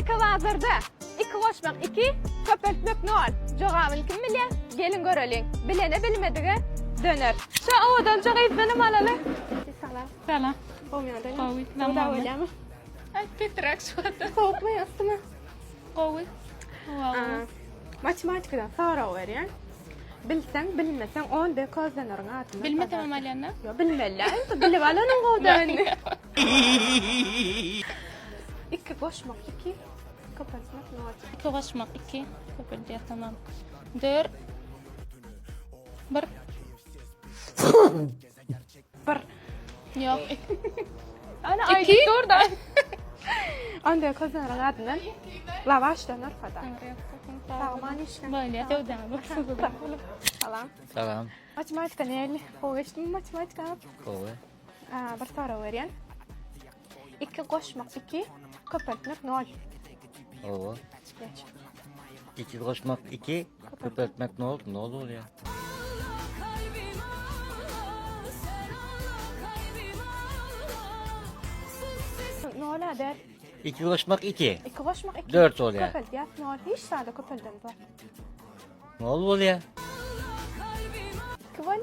Eka bazarda 2 koşmak 2, köpeltmek 0. Jogabyn kim bilýär? Gelin görelim. Bilene bilmedige döner. Şu owadan çok aýyp benim alaly. Salam. Salam. Olmaýandan. Qowy, Da tamam. oýlamy. Ay, Petrak suada. Soğukma yastıma. Qowy. Matematikadan sonra öğren. Bilsen bilmesen 10 de közlenirň atyny. Bilmedim Alyanna. Yo bilmeli. Ente bilip alanyň gowdany. 2 koşmak 2, köpeltmek 0. İki koşmak 2. Köpeldiye tamam. 4. 1. Yok. Ana İki. aýdyp durda. Anda közlenirň atyny. Lavaş döner fada. Tamam işte. Böyle tövden. Salam. Salam. Matematika näli? Hoýuşdum matematika. Qowy. Bir sonra öğren. 2 koşmak 2, köpeltmek 0. Owa. Geç. 2 koşmak 2, köpeltmek ne oldu? Ne olur ya? Ne ola der? 2 koşmak 2. 2 koşmak 2. 4 oluyor. Köpelt yap 0. Hiç sade köpelden var. Ne olur ya? 2 bolya.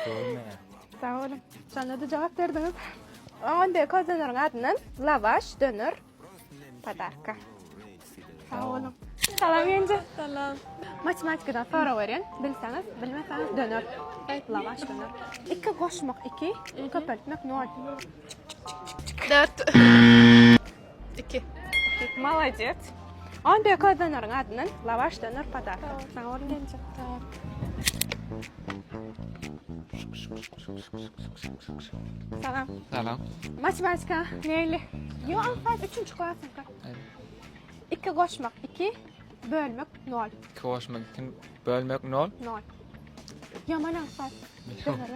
2 olma ya. Sağ olun. Sana da cevap verdiniz. Onda közlenirň adynyň lavaş döner padarka. Sağ olun. Salam yenge. Salam. Matematikadan sonra öğren. Bilseniz, bilmeseniz döner. Lavaş döner. 2 koşmak 2, köpeltmek 0. 4. 2. Молодец. Onda közlenirň adynyň lavaş döner padarka. Sağ olun yenge. Salam. Salam. Matematika näli? Yo, afat 3-nji klassynka. 2 koşmak 2, bölmek 0. Koşmak için bölmek 0. 0. Yaman afat. Döner.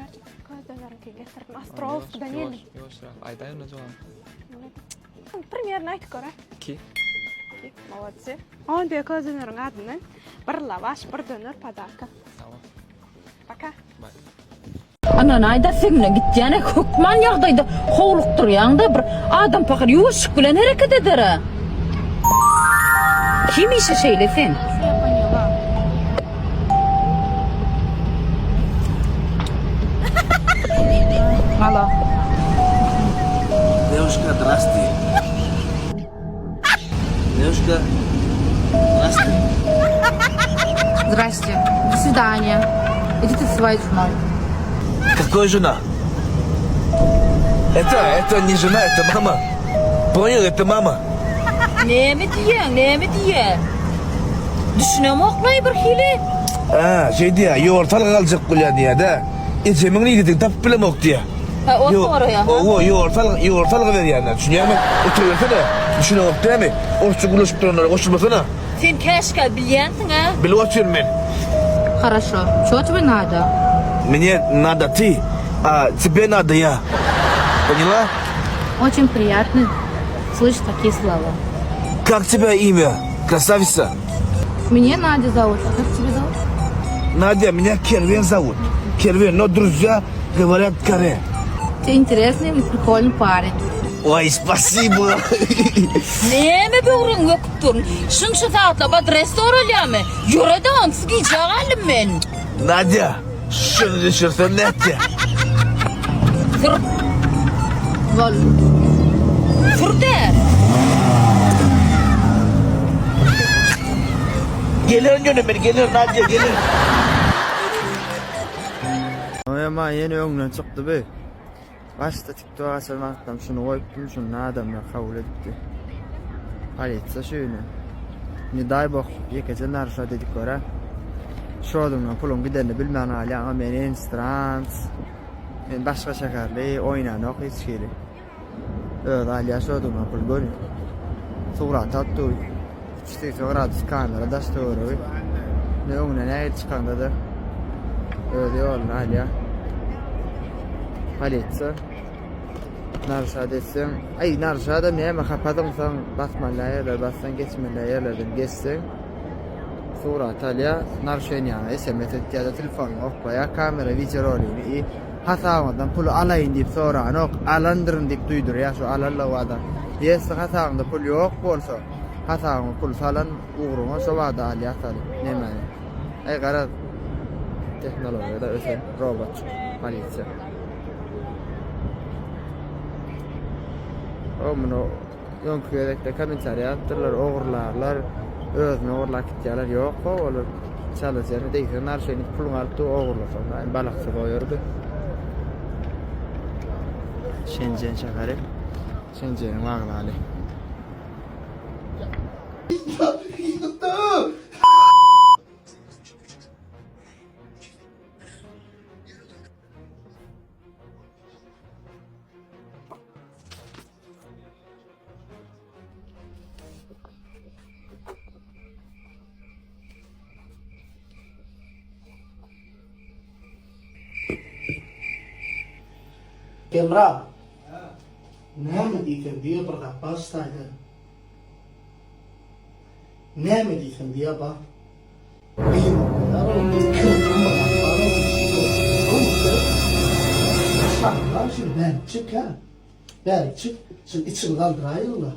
Közlenirňki getirdim. Astrovskidan näli? Yok, aydaýyn o zaman. Примерно aýtyp görä. 2. Молодцы. Onda közlenirň adynyň bir lavaş, bir döner padarka. Tamam. Пока. Anan ayda seňle gitjäne hukman ýagdaýda howluk durýanda bir adam pakar ýuwuşyk bilen hereket eder. Kim işe şeýlesen? Hala. Девушка, здрасте. Девушка, здрасте. Здрасте. До свидания. Идите в свою журнал. Какой жена? Это не жена, это мама. Понял, это мама. Näme diýen? Düşünem oklaý bir hili. Şey diye, yoğurtalı kalacak kulya diye de. İçemin iyi dedin, tap bile mok diye. Ha, o sonra ya. O yoğurtalı ver yani. Düşünüyor musun? Oturuversene. Düşünüyor musun değil mi? Orçu kuluşup duranlara koşulmasana. Sen keşke bilýänsiň ha? Bilip oturuyorum ben. Хорошо. Что тебе надо? Мне надо ты, а тебе надо я. Поняла? Очень приятно слышать такие слова. Как тебя имя? Красавица. Меня Надя зовут. А как тебя зовут? Надя, меня Кервен зовут. Кервен, но друзья говорят Каре. Ты интересный и прикольный парень. Ой, спасибо. Näme böwrüň öküp durun? Şunça saatla bad restoranlyamy. Ýöre de ansız gijagalim men. Надя, şunu düşürsen ne etti? Fır. Val. Fır der. Geliyorum canım ben, geliyorum Nadia, geliyorum. Ama yeni öňünden çykdy be. Başta TikTok açmakdan şunu goýupdym, şunu adamlar kabul etdi. Haletse şöyle. Ne day bak, ýekeje narşa dedik görä. Şoduňdan pulum gidende bilmän hali, ama men instrans. Men başga şäherli oýnanok hiç geli. Öýle hali şoduňdan pul görýär. Surat atdy. İşte surat kamera daşdyry. Ne öňüne näme çykanda da. Öyle ýolun hali. Haletse. Narşa desem, ay narşa da näme kapadymsan basmalar, bassan geçmelerlerden geçsen. Surat alya narşa näme SMS etdi telefon okbaya kamera video rolini hasamadan pul alayın deyip sonra nok alandırın deyip duydur ya şu alalla o adam. Ýesi hasagynda pul ýok bolsa, hasagyňa pul salan ugruňa şo wagda aly atar. Näme? Ay gara teknologiyada ösen robot polisiýa. O muno ýönküýekde komissariýatlar, ogurlarlar, özüne ogurlap gitýärler ýok, olar çalışýar diýsen narşyny puluny alyp ogurlasan, balakçy goýardy. Şenjen şäheri, Şenjenin waglaly. Emrah, näme diýsen diýe bir gap başlaýdy. Näme diýsen diýe bak. Lan şimdi ben çık ya. Ben çık. Şimdi içimi kaldırayım.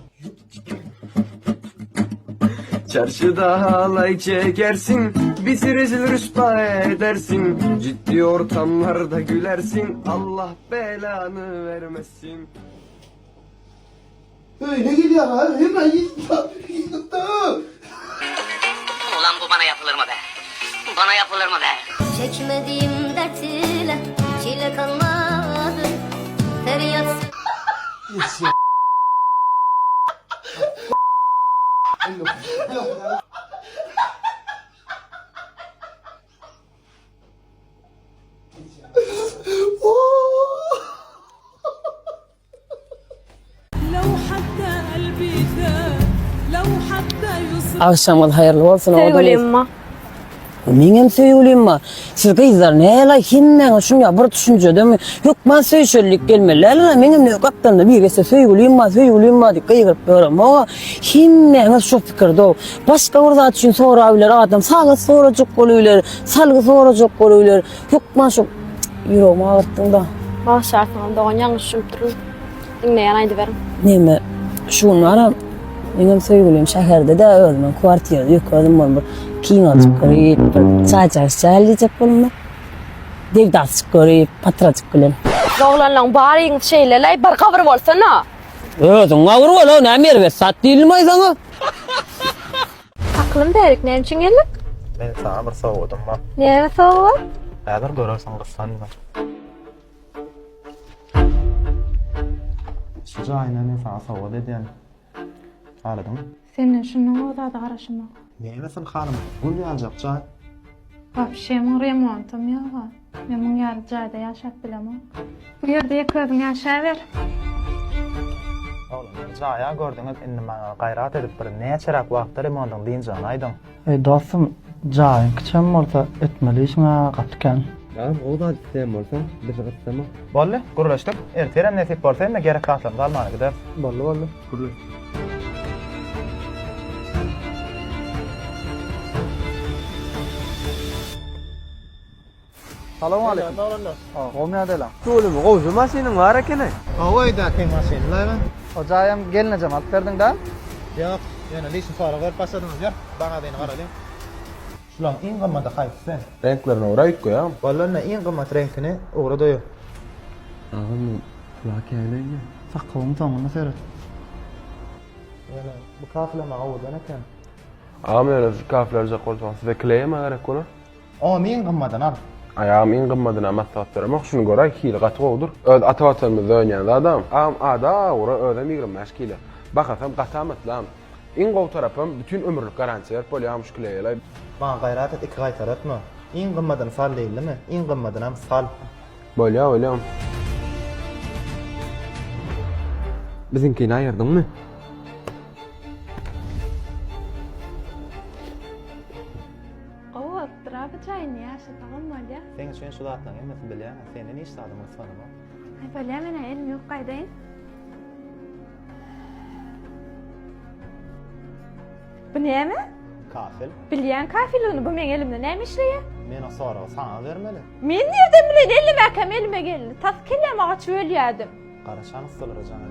Çarşıda halay çekersin, bizi rezil rüsva edersin. Ciddi ortamlarda gülersin, Allah belanı vermesin. Öyle geliyor abi, hemen Ulan bu bana yapılır mı be? Bana yapılır mı be? Çekmediğim dert ile çile kalmadı. Feryat Akşamın hayırlı olsun. Sevgilim Meňem söýgülim. Siz gyzlar näle himmeň şuňa bir düşünje demi? Ýok, men söýşellik gelmeli. Meňem ne gapdan bir gese söýgülim diýip gyýryp berem. Ama himmeň şu pikirde. Başga bir zat üçin soraýlar, adam sağa sorajak bolýar, salgy sorajak bolýar. Ýok, men şu ýüregimi agyrtdyň da. Baş şartlarında doğan yanlış şümtürün. Dinleyen aydı verin. Neme? Şunu aram. Meňem söýgülim şäherde de özüme kwartiýada ýökürdüm bolmur. Kino çykyryp, çaýçak çalyjak bolmur. Devdat çykyryp, patraçyk bilen. Doglanlaň baryň şeýlelej bir gabyr bolsana. Özüň gabyr bol, näme ber sat diýilmeýsaňa. Aklym berik, näme üçin geldik? Men sana bir sowgadym bar. Näme sowgat? Häzir görersiň gyssanma. Şu jaýyna men sana sowgat edýän. Haladyň. Senin şunu odada garaşymak. Nämesin hanım? Bu ýaljak jaý. Papşemin remontum ýok. Men bu ýer jaýda ýaşap bilemem. Bu ýerde ýeközüň ýaşaýber. Oğlum, jaýa gördüňiz, indi maňa gaýrat edip bir näçerak wagtda remontyň diýinjäň aýdyň. Dostum, jaýyň kiçem bolsa etmeli işiňe gatken. Tamam, o da istem olsa, bir gitsem. Bolle, gurulaşdyk. Erterem näsip bolsa hem gerek kalsam galmany gider. Bolle. Gurulaş. Salamu aleykum. Gome adela. Oğlum, gowşu maşynyň bar ekeni. Hawayda ken maşynlar ben. O jaýam gelne jamaat berdiň da? Ýok, ýene lisin sonra berip başladyňyz ýer. Baňa beni garalyň. Şulan iň gymmat haýpsy. Renklerini uğrayıp koyam. Bollana iň gymmat renkini uğra doýup. Ağam, kulak eýleýär. Sakalyň soňuna seret. Ýene bu kaflama awdan eken. Ağam öyle kaflarca koysan size kleyeme gerek ona. O iň gymmadan al. Ayağım in gımmadına masat vermek şunu göre hili katı olur. Öz atavatlarımız oynayan adam. Ağam ada uğra ödem yigrim meşkile. Bakasam katametlam. In gov tarafım bütün ömürlük garantiyer polyam şükleyeyle. Bana gayret et iki gaytar etme. İn gımmadan sal değil mi? İn gımmadan hem sal. Bolya olyam. Bizimkini ayırdın mı? Jaýyny ýaşatagam bolýa. Sen şeň şu zatlaň emesi bilýän, seni niş sadyň sanama. Ay bolýa, mene elim ýok gaýdaýyn. Bu näme? Kafil. Bilýän kafilini bu meň elimde näme işleýär? Men o soragy sana bermeli. Men nerden bilen elim äkem elime geldi. Tas kellemäge çölýärdim. Garaşan ıstylary jana.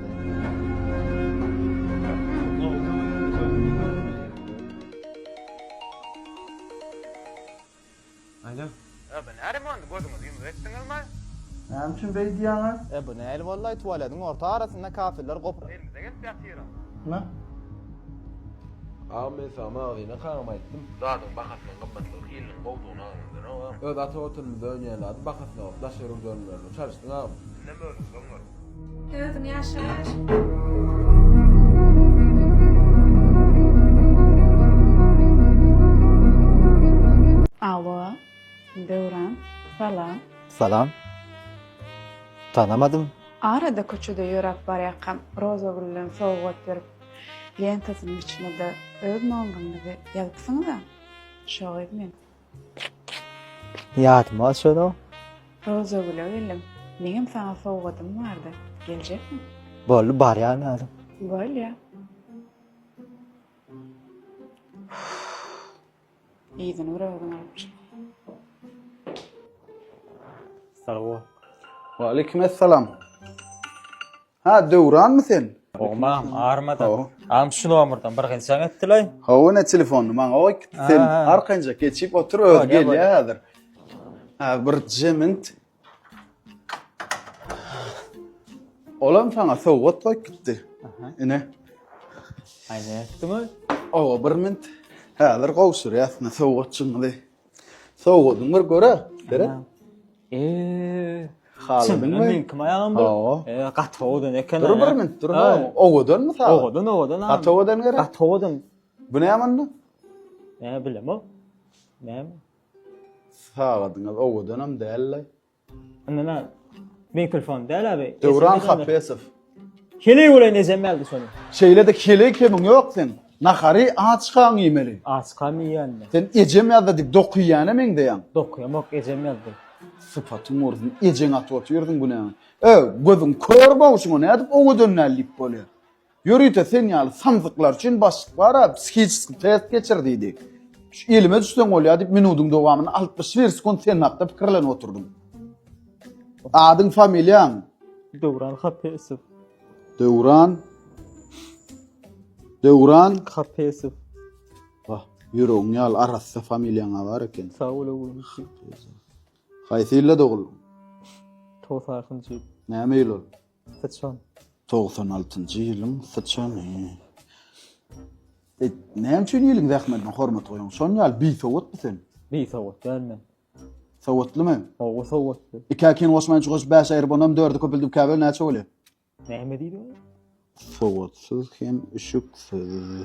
Hemçin bey diýäňiz? Bu näli wallahi tuwaladyň orta arasynda kafirler gopur. Ne? Ağam ben sana ağzına kanım ayttım. Dağdan bakasına kapatlı hilin kovduğunu ağzına ağam. Öz atı oturumuzda önyeladı bakasına olup daşarım dönülerle çalıştın ağam. Ne mi öldün onlar? Özüm yaşaş. Alo, Devran, salam. Salam. Tanamadım. Arada köçede ýörek barýakam, Roza bilen sowgat berip, lentasynyň içinde öz nomryňy ýazypsyňyz da. Şoň edin. Ýadyma şonu. Roza bilen gelim. Meňem sana sowgatym bardy. Geljekmi? Bolly barýan adam. Bolýa. Ýygyny öwrüň alyp. Salam. Wa aleykümselam. Ha, Devran mı sen? Oğmam ağırmadan. Ağam şunu omurdan bir insan ettiler. Hava ne telefonu man o sen arkanca geçip otur öd gel ya hazır. Ha bir cement. Olam sana soğut koy gitti. Ne? Aynen etti mi? O bir mint. Hazır kovsur ya ne soğut şimdi. Soğutun bir göre. Dere? Halı bilme. Min kmayağım bu. Qatoğudan eken. Dur bir mint dur. Oğudan mı sağ? Oğudan. Qatoğudan gere? Qatoğudan. Bu ne yamandı? Ne bilem o? Ne? Sağladın oğudan am değerli. Anna min telefon değil abi. Devran Khapesov. Kili ulan ne zemeldi sonu. Şeyle de kili kimin yok sen. Nahari açkan yemeli. Açkan yiyen. Sen ecem yazdı dik dokuyana men deyan. Dokuyamak ecem yazdı. Sıfatın ordun ecen atı atıyordun bu ne? Gözün kör bağışın ne adıp oğu dönellik böyle. Yürüyte sen yalı samzıklar için başlık var psikiyatrik test geçirdiydik. Şu elime düşten ol ya deyip minudun devamını 61 sekund senin hakkında fikirlen oturdum. Adın familyan. Devran Khapesov. Devran Khapesov. Bak yüreğin yal arası familyana var eken. Sağ ol oğlum. Kaysıyla doğulu. Toğsarkıncı. Ne meyil ol? Sıçan. 96 yılım sıçan. Ne için yılın zahmetine hormat koyun? Son yal bir soğut mu sen? Bir soğut gelme. Soğutlu mu? O soğutlu. İkakin Osman çıkış 5 ayır bundan 4'ü köpüldüm kabel ne çoğulu? Ne mi deydi o? Soğutsuz hem ışıksız.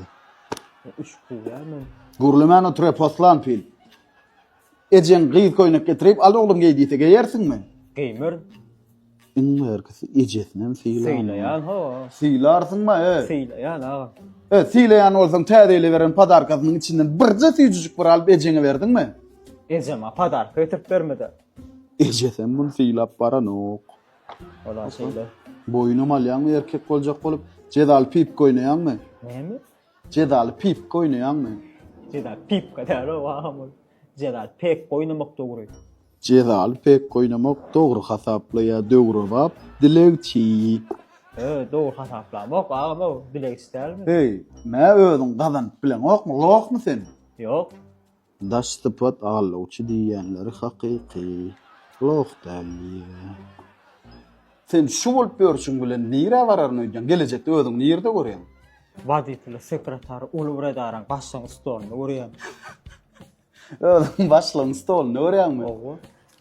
Üşkü gelme. Gurluman oturuyor poslan pil. Ecen gıyız koyunak getirip al oğlum giydiyse giyersin mi? Giymer. İnme herkesi ecesinen siylan. Siylayan ho. Siylarsın mı? Siylayan ha. Siylayan olsan tədeli veren padarkasının içinden birce siyucuk bir alıp ecene verdin mi? Ecema padar kıytırp vermedi. Ecesen bunu siylap baran ok. Ola şeyler. Boynum alyan mı erkek olacak olup cedal pip koynayan mı? Ne mi? Cedal pip koynayan mı? Cedal pip kadar o vahamur. Cedal pek oynamak doğru. Cedal pek koynamak doğru hasaplı ya doğru vap dilekçi. Doğru hasaplamak ama dilek ister mi? Hey, ne ödün kazan bilen ok mu? Lok mu sen? Yok. Daş tıpat ağırlıqçı diyenleri hakiki. Lok deli. Sen şu bolup görüşün bilen nire vararını ödün? Gelecekte ödün nirde görüyen? Vaditili sekreter uluvredaran başlan stolunu görüyen. Ödün başlan stolunu görüyen mi? Oğu.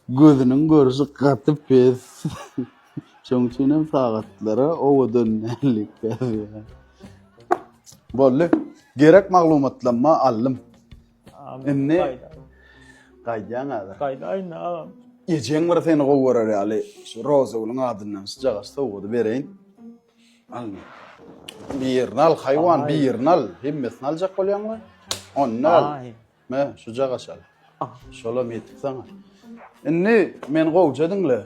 Gözünün görüşü katı pes. Çoğunçunun sağatları o dönnelik pes. Bollu, gerek maglumatlanma aldım. Ne? Kaydan adı. Kaydan ağam. Ecen var seni kovurar ya. Şu Roza olun adından sıcağı soğudu vereyim. Al. Bir yerini al hayvan bir yerini al. Himmesini alacak oluyor mu? Onu al. Me sıcağı al. Şolam yetik sana. Ne men kovcadın la.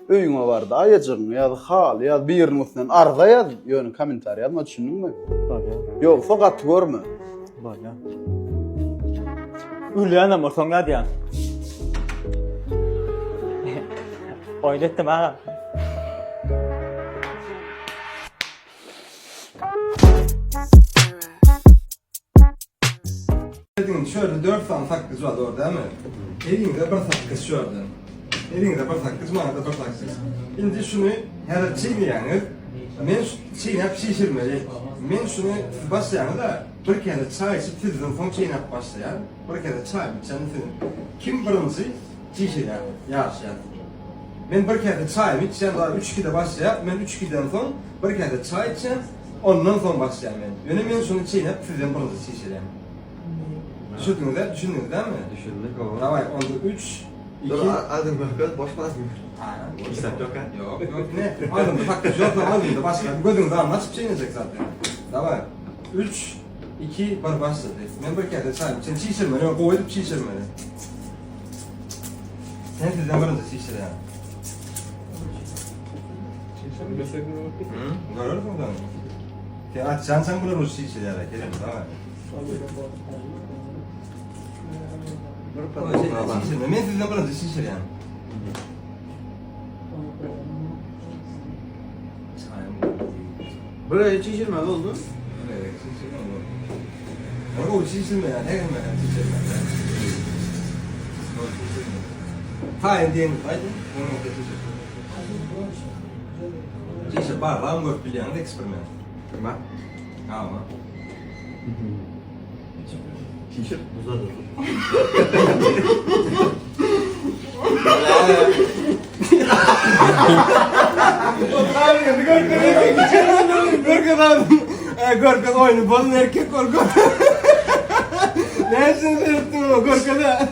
Öyüne vardı ayacığın ya da hal ya bir yerini üstünden arda yaz. Yönü komentar yazma düşündün mü? Yok fakat görme. Bana. Ülyan ama sonra diyen. Oynatım ha. Şöyle 4 tane sakız var orada değil mi? Elinde bir sakız şöyle. Elinde bir taksız, bana da bir taksız. Şimdi şunu her çiğneyanı, men çiğnep şişirmeli. Men şunu başlayanı da bir kere çay içip tüzden son çiğnep başlayan, bir kere çay içen kim birinci şişiren, yaşayan. Men bir kere çay içen daha 3-2'de başlayan, men 3-2'den son bir kere çay içen, ondan son başlayan men. Yani men şunu çiğnep tüzden birinci şişiren. Düşündünüz değil mi? Düşündük o. Tamam, onda 3, 2... Dur, aldın mı? Boş pas mı? İstek yok ha? Yok, ne? Aldın da fakir yok da aldın da başka. Gözünü daha nasıl çiğneyecek zaten. Tamam. 3, 2, 1 başladı. Ben bir kere sayayım. Sen çiğsirmeni, o koyup çiğsirmeni. Sen sizden birinci çiğsir yani. Görür müsün bunu? Sen açsan sen bunu Rus çiğsir yani. Gelin, tamam. Men sizden birinci çiğsir yani. Buraya çişirmez oldu. Evet, çiğsirme oldu. Ama o çiğsirme yani, ne gelme yani çiğsirme. Hayır diyelim, haydi. Onu da çiğsirme. Çiğsir barlağım gök bilyanı da eksperiment. Tamam. Ama. Çişir. Uzadı. Gorka'da oyunu balın erkek Gorka. Nereden seyrettin o Gorka'da?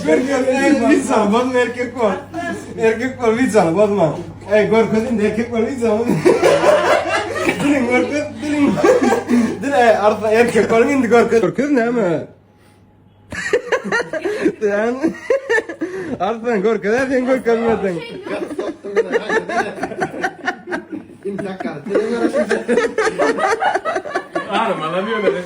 Gorka'da Vitsan balın erkek var. Erkek var Vitsan balma. Gorka'da erkek var Vitsan. Dilin Gorka, dilin. Dilin arada erkek var indi Gorka. Gorka ne mi? Yani arada Gorka'da sen Gorka bilmedin. İmplak kartı. Ağrım alamıyor öyle.